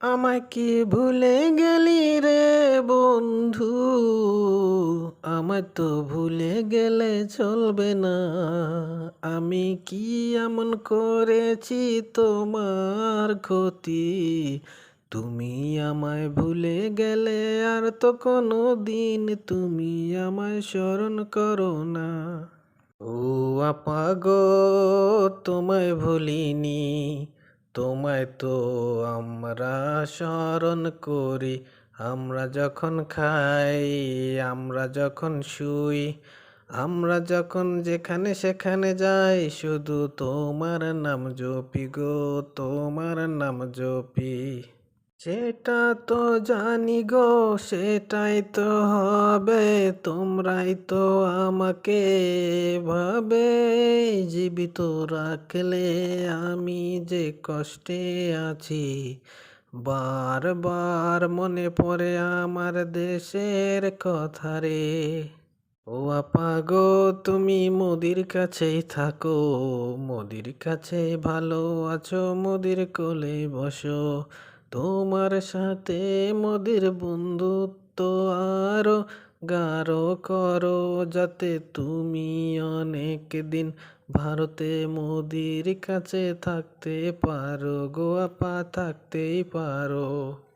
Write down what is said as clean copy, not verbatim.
আমায় কি ভুলে গেলি রে বন্ধু? আমায় তো ভুলে গেলে চলবে না। আমি কি এমন করেছি তোমার ক্ষতি? তুমি আমায় ভুলে গেলে আর তো কোনো দিন তুমি আমায় স্মরণ করো না। ও আপা গো, তোমায় ভুলিনি। তোমায় তো আমরা স্মরণ করি। আমরা যখন খাই, আমরা যখন শুই, আমরা যখন যেখানে সেখানে যাই, শুধু তোমার নাম জপি গো, তোমার নাম জপি। সেটা তো জানি গো, সেটাই তো হবে। তোমরাই তো আমাকে ভাবে জীবিত রাখলে। আমি যে কষ্টে আছি, বারবার মনে পড়ে আমার দেশের কথা রে। ও আপা গো, তুমি মোদির কাছেই থাকো, মোদির কাছে ভালো আছো, মোদির কোলে বসো। তোমার সাথে মোদির বন্ধুত্ব আরো গাঢ় করো, যাতে তুমি অনেক দিন ভারতে মোদির কাছে থাকতে পারো গো আপা, থাকতেই পারো।